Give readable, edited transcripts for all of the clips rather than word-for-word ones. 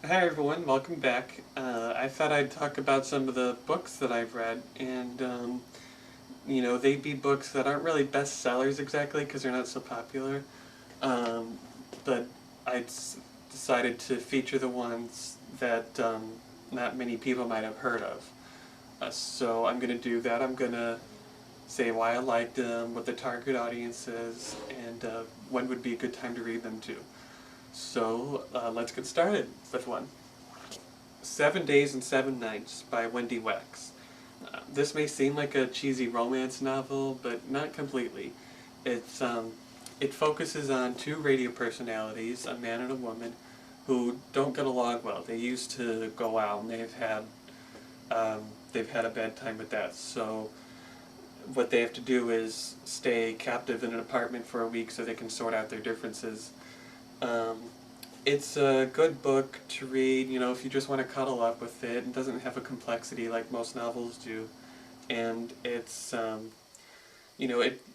Hi everyone, welcome back. I thought I'd talk about some of the books that I've read, and they'd be books that aren't really bestsellers exactly because they're not so popular. Um, but decided to feature the ones that not many people might have heard of. So I'm going to do that. I'm going to say why I liked them, what the target audience is, and when would be a good time to read them too. So let's get started with one. 7 Days and 7 Nights by Wendy Wax. This may seem like a cheesy romance novel, but not completely. It's it focuses on two radio personalities, a man and a woman, who don't get along well. They used to go out, and they've had a bad time with that. So what they have to do is stay captive in an apartment for a week so they can sort out their differences. Um, it's a good book to read, if you just want to cuddle up with it. It doesn't have a complexity like most novels do. And it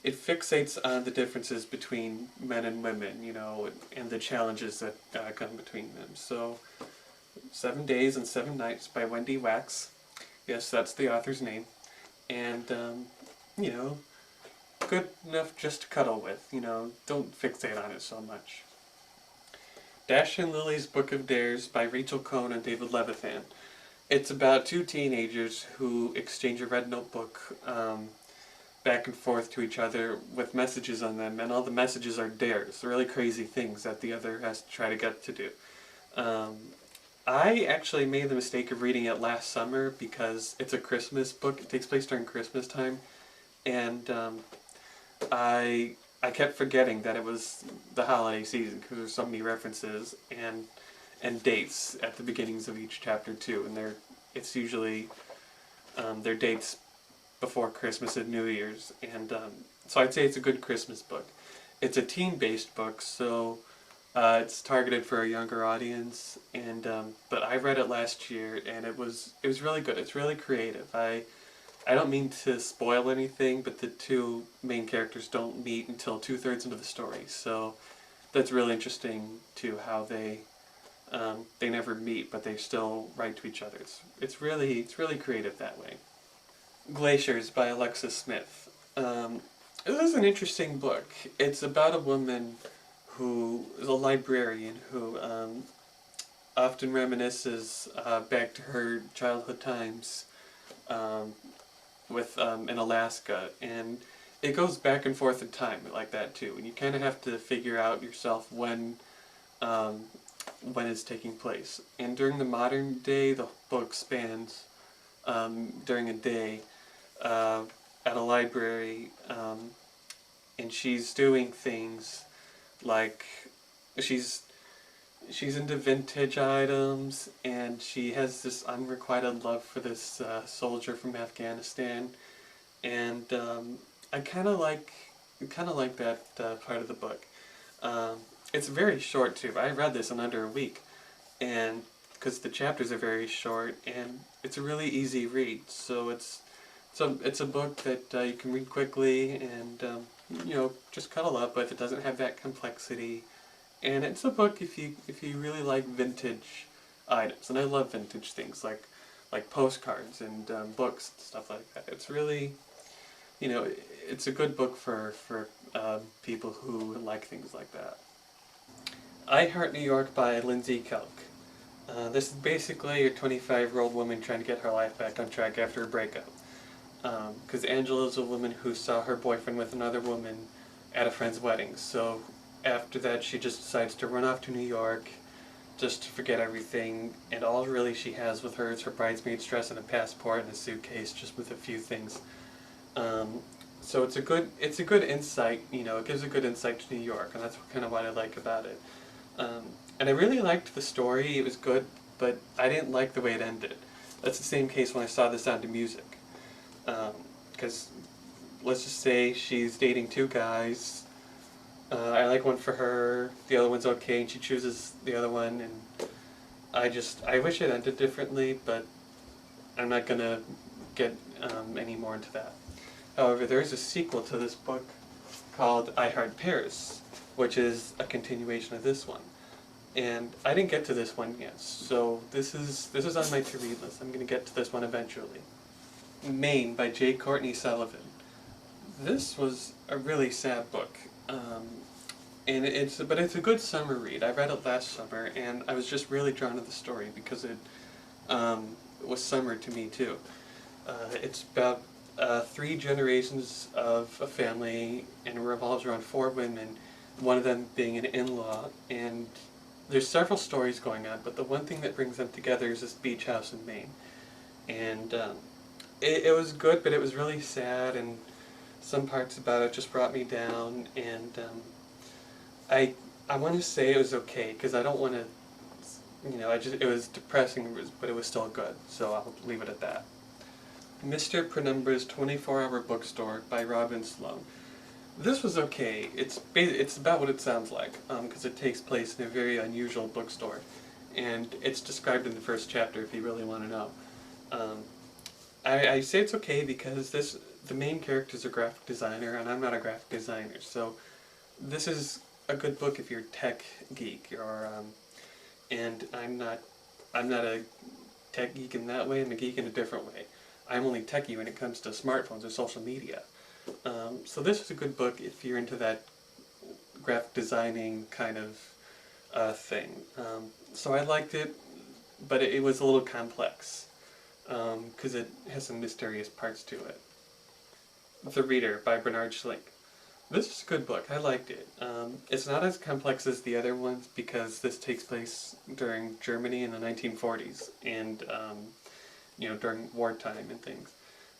fixates on the differences between men and women, and the challenges that come between them. So, 7 Days and 7 Nights by Wendy Wax. Yes, that's the author's name. And, you know, good enough just to cuddle with, don't fixate on it so much. Dash and Lily's Book of Dares by Rachel Cohn and David Levithan. It's about two teenagers who exchange a red notebook back and forth to each other with messages on them, and all the messages are dares, really crazy things that the other has to try to get to do. Um, I actually made the mistake of reading it last summer because it's a Christmas book. It takes place during Christmas time, and I kept forgetting that it was the holiday season because there's so many references and dates at the beginnings of each chapter too, and it's usually their dates before Christmas and New Year's, and so I'd say it's a good Christmas book. It's a teen-based book, so it's targeted for a younger audience, and but I read it last year, and it was really good. It's really creative. I don't mean to spoil anything, but the two main characters don't meet until two-thirds into the story, so that's really interesting too. How they never meet, but they still write to each other. It's really creative that way. Glaciers by Alexis Smith. This is an interesting book. It's about a woman who is a librarian who often reminisces back to her childhood times um, in Alaska, and it goes back and forth in time like that too. And you kind of have to figure out yourself um, when it's taking place. And during the modern day, the book spans during a day uh, at a library, and she's doing things like she's she's into vintage items, and she has this unrequited love for this soldier from Afghanistan, and I kind of like that part of the book. Um, it's very short too. I read this in under a week, and because the chapters are very short, and it's a really easy read. So it's a book that you can read quickly and just cuddle up with. It doesn't have that complexity, and it's a book if you really like vintage items, and I love vintage things like postcards and books and stuff like that. It's really it's a good book for people who like things like that. I Heart New York by Lindsay Kelk. This is basically a 25-year-old woman trying to get her life back on track after a breakup. Because Angela is a woman who saw her boyfriend with another woman at a friend's wedding. So after that, she just decides to run off to New York just to forget everything. And all really she has with her is her bridesmaid's dress and a passport and a suitcase, just with a few things. Um, so it's a good insight. It gives a good insight to New York, and that's kind of what I like about it. Um, and I really liked the story. It was good, but I didn't like the way it ended. That's the same case when I saw The Sound of Music. Because let's just say she's dating two guys. I like one for her, the other one's okay, and she chooses the other one, and I wish it ended differently, but I'm not gonna get any more into that. However, there is a sequel to this book called I Heart Paris, which is a continuation of this one. And I didn't get to this one yet, so this is on my to-read list. I'm going to get to this one eventually. Maine by J. Courtney Sullivan. This was a really sad book, and but it's a good summer read. I read it last summer, and I was just really drawn to the story because it was summer to me too. It's about 3 generations of a family, and it revolves around 4 women, one of them being an in-law, and there's several stories going on, but the one thing that brings them together is this beach house in Maine. And it was good, but it was really sad, and some parts about it just brought me down, and I want to say it was okay, because I don't want to, it was depressing, but it was still good, so I'll leave it at that. Mr. Penumbra's 24-Hour Bookstore by Robin Sloan. This was okay. It's about what it sounds like, because it takes place in a very unusual bookstore, and it's described in the first chapter if you really want to know. I say it's okay because the main character is a graphic designer, and I'm not a graphic designer, so this is a good book if you're a tech geek, and I'm not a tech geek in that way. I'm a geek in a different way. I'm only techie when it comes to smartphones or social media. So this is a good book if you're into that graphic designing kind of thing. So I liked it, but it was a little complex because it has some mysterious parts to it. The Reader by Bernhard Schlink. This is a good book. I liked it. It's not as complex as the other ones because this takes place during Germany in the 1940s and during wartime and things.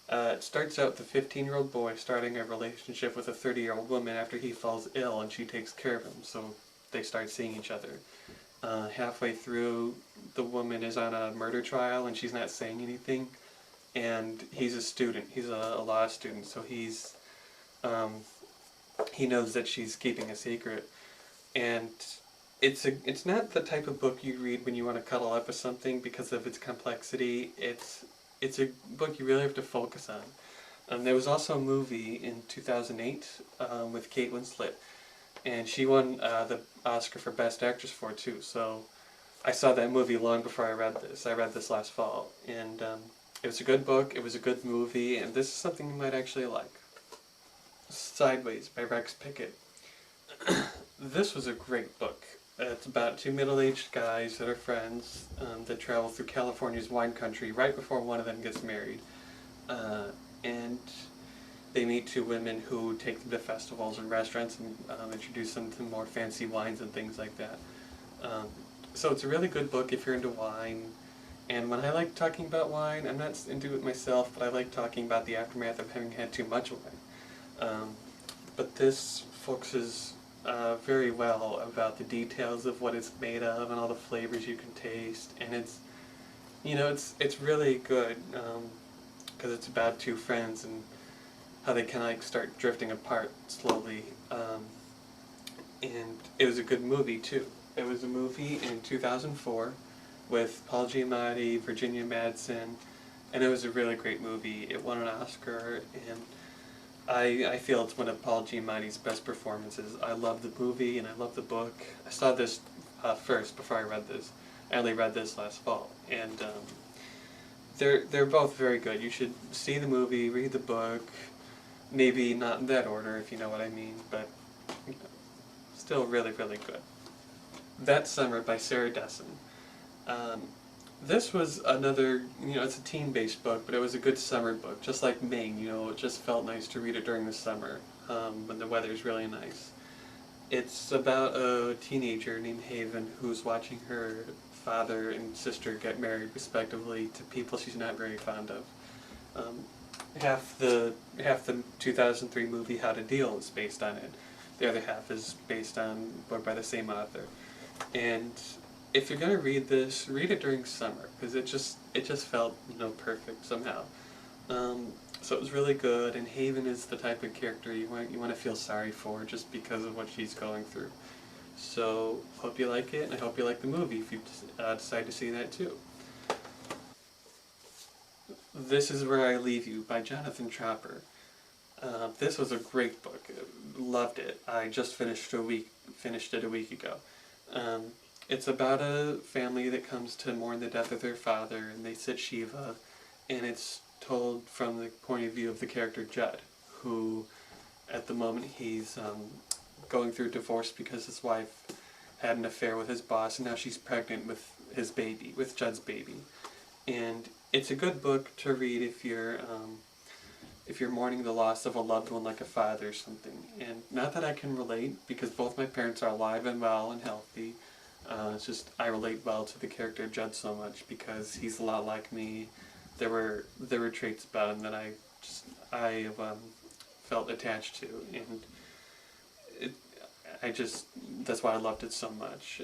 It starts out with a 15-year-old boy starting a relationship with a 30-year-old woman after he falls ill and she takes care of him, so they start seeing each other. Halfway through, the woman is on a murder trial and she's not saying anything, and he's a student. He's a law student, so he knows that she's keeping a secret. And it's not the type of book you read when you want to cuddle up with something because of its complexity. It's a book you really have to focus on. There was also a movie in 2008 with Kate Winslet, and she won the Oscar for Best Actress for it too. So I saw that movie long before I read this. I read this last fall, and it was a good book, it was a good movie, and this is something you might actually like. Sideways by Rex Pickett. This was a great book. It's about 2 middle-aged guys that are friends that travel through California's wine country right before one of them gets married. And they meet 2 women who take them to festivals and restaurants and introduce them to more fancy wines and things like that. So it's a really good book if you're into wine. And when I like talking about wine, I'm not into it myself, but I like talking about the aftermath of having had too much wine. But this focuses very well about the details of what it's made of and all the flavors you can taste, and it's really good because it's about 2 friends and how they kind of like start drifting apart slowly. And it was a good movie too. It was a movie in 2004 with Paul Giamatti, Virginia Madsen, and it was a really great movie. It won an Oscar, and I feel it's one of Paul Giamatti's best performances. I love the movie and I love the book. I saw this first before I read this. I only read this last fall, and they're both very good. You should see the movie, read the book, maybe not in that order if you know what I mean, but still really, really good. That Summer by Sarah Dessen. This was another, it's a teen-based book, but it was a good summer book, just like Maine, it just felt nice to read it during the summer, when the weather's really nice. It's about a teenager named Haven who's watching her father and sister get married, respectively, to people she's not very fond of. Half the 2003 movie How to Deal is based on it. The other half is based on a book by the same author. And if you're gonna read this, read it during summer because it just felt perfect somehow. So it was really good, and Haven is the type of character you want to feel sorry for just because of what she's going through. So hope you like it, and I hope you like the movie if you decide to see that too. This Is Where I Leave You by Jonathan Tropper. This was a great book. Loved it. I just finished it a week ago. it's about a family that comes to mourn the death of their father, and they sit Shiva, and it's told from the point of view of the character Judd, who at the moment he's going through divorce because his wife had an affair with his boss, and now she's pregnant with his baby, with Judd's baby. And it's a good book to read if you're mourning the loss of a loved one, like a father or something. And not that I can relate, because both my parents are alive and well and healthy. It's just I relate well to the character Judd so much because he's a lot like me. There were traits about him that I felt attached to, and that's why I loved it so much.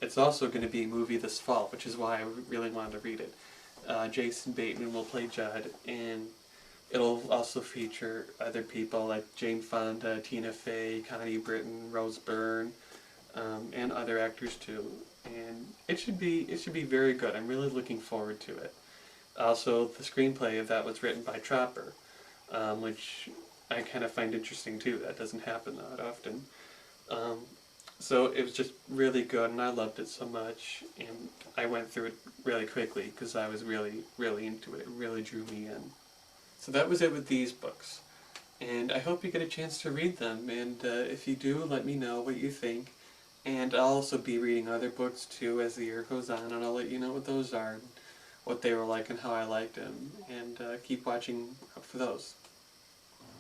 It's also going to be a movie this fall, which is why I really wanted to read it. Jason Bateman will play Judd, and it'll also feature other people like Jane Fonda, Tina Fey, Connie Britton, Rose Byrne, and other actors too. And it should be very good. I'm really looking forward to it. Also, the screenplay of that was written by Tropper, which I kind of find interesting too. That doesn't happen that often. So it was just really good, and I loved it so much, and I went through it really quickly because I was really, really into it. It really drew me in. So that was it with these books, and I hope you get a chance to read them, and if you do, let me know what you think. And I'll also be reading other books too as the year goes on, and I'll let you know what those are, what they were like and how I liked them, and keep watching out for those.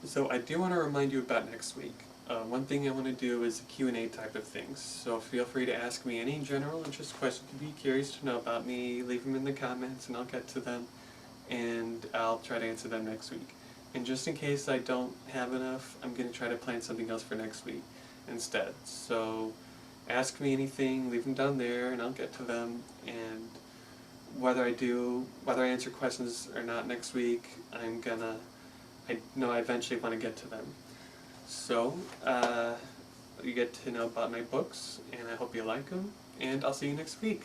So I do want to remind you about next week. One thing I want to do is a Q&A type of things, so feel free to ask me any general interest questions you'd be curious to know about me. Leave them in the comments and I'll get to them, and I'll try to answer them next week. And just in case I don't have enough, I'm going to try to plan something else for next week instead. So ask me anything, leave them down there, and I'll get to them. And whether I answer questions or not next week, I know I eventually want to get to them. So, you get to know about my books, and I hope you like them, and I'll see you next week.